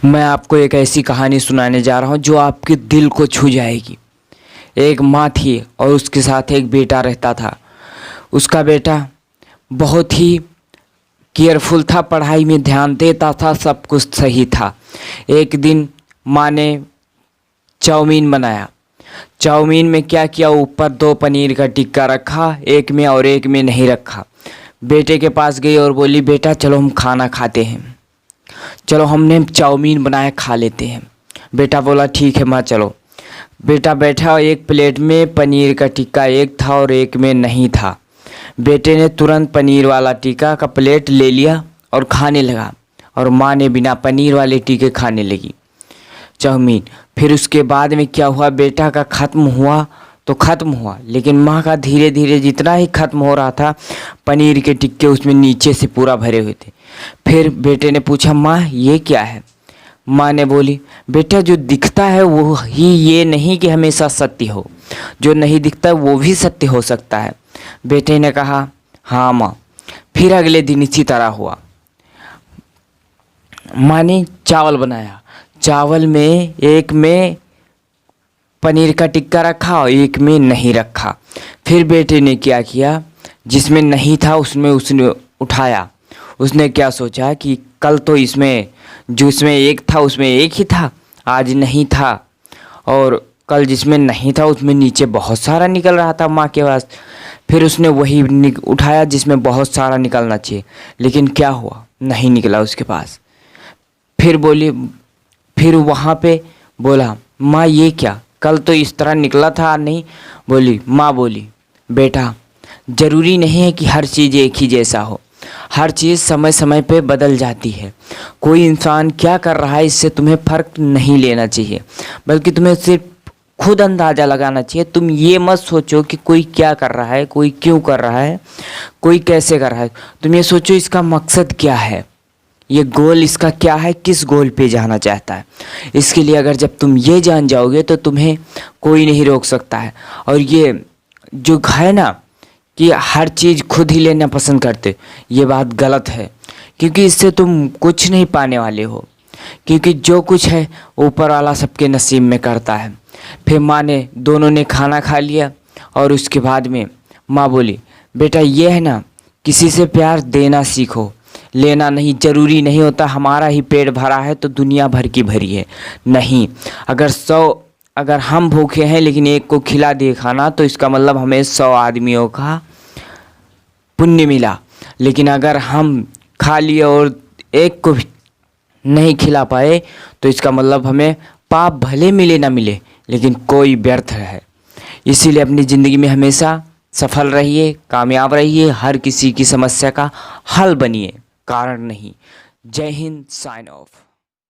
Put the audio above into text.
मैं आपको एक ऐसी कहानी सुनाने जा रहा हूँ जो आपके दिल को छू जाएगी। एक माँ थी और उसके साथ एक बेटा रहता था। उसका बेटा बहुत ही केयरफुल था, पढ़ाई में ध्यान देता था, सब कुछ सही था। एक दिन माँ ने चाउमीन बनाया। चाउमीन में क्या किया, ऊपर 2 पनीर का टिक्का रखा, एक में और एक में नहीं रखा। बेटे के पास गई और बोली, बेटा चलो हम खाना खाते हैं, चलो हमने चाउमीन बनाया, खा लेते हैं। बेटा बोला ठीक है माँ चलो। बेटा बैठा, एक प्लेट में पनीर का टिक्का एक था और एक में नहीं था। बेटे ने तुरंत पनीर वाला टिक्का का प्लेट ले लिया और खाने लगा, और माँ ने बिना पनीर वाले टिक्के खाने लगी चाउमीन। फिर उसके बाद में क्या हुआ, बेटा का ख़त्म हुआ तो ख़त्म हुआ, लेकिन माँ का धीरे धीरे जितना ही ख़त्म हो रहा था, पनीर के टिक्के उसमें नीचे से पूरा भरे हुए थे। फिर बेटे ने पूछा, माँ ये क्या है? माँ ने बोली, बेटा जो दिखता है वो ही ये नहीं कि हमेशा सत्य हो, जो नहीं दिखता वो भी सत्य हो सकता है। बेटे ने कहा, हाँ माँ। फिर अगले दिन इसी तरह हुआ। माँ ने चावल बनाया, चावल में एक में पनीर का टिक्का रखा और एक में नहीं रखा। फिर बेटे ने क्या किया, जिसमें नहीं था उसमें उसने उठाया। उसने क्या सोचा कि कल तो इसमें जो इसमें एक था उसमें एक ही था, आज नहीं था, और कल जिसमें नहीं था उसमें नीचे बहुत सारा निकल रहा था माँ के पास। फिर उसने वही उठाया जिसमें बहुत सारा निकलना चाहिए, लेकिन क्या हुआ, नहीं निकला उसके पास। फिर वहाँ पे बोला, माँ ये क्या, कल तो इस तरह निकला था नहीं। माँ बोली, बेटा ज़रूरी नहीं है कि हर चीज़ एक ही जैसा हो, हर चीज़ समय समय पे बदल जाती है। कोई इंसान क्या कर रहा है इससे तुम्हें फ़र्क नहीं लेना चाहिए, बल्कि तुम्हें सिर्फ खुद अंदाज़ा लगाना चाहिए। तुम ये मत सोचो कि कोई क्या कर रहा है, कोई क्यों कर रहा है, कोई कैसे कर रहा है। तुम ये सोचो इसका मकसद क्या है, ये गोल इसका क्या है, किस गोल पे जाना चाहता है। इसके लिए अगर जब तुम ये जान जाओगे तो तुम्हें कोई नहीं रोक सकता है। और ये जो है ना कि हर चीज़ खुद ही लेना पसंद करते, ये बात गलत है, क्योंकि इससे तुम कुछ नहीं पाने वाले हो, क्योंकि जो कुछ है ऊपर वाला सबके नसीब में करता है। फिर माँ ने, दोनों ने खाना खा लिया और उसके बाद में माँ बोली, बेटा ये है ना, किसी से प्यार देना सीखो, लेना नहीं। ज़रूरी नहीं होता हमारा ही पेट भरा है तो दुनिया भर की भरी है, नहीं। अगर हम भूखे हैं लेकिन एक को खिला दिए खाना, तो इसका मतलब हमें 100 आदमियों का पुण्य मिला। लेकिन अगर हम खा लिए और एक को भी नहीं खिला पाए, तो इसका मतलब हमें पाप भले मिले ना मिले, लेकिन कोई व्यर्थ है। इसीलिए अपनी ज़िंदगी में हमेशा सफल रहिए, कामयाब रहिए, हर किसी की समस्या का हल बनिए, कारण नहीं। जय हिंद, साइन ऑफ।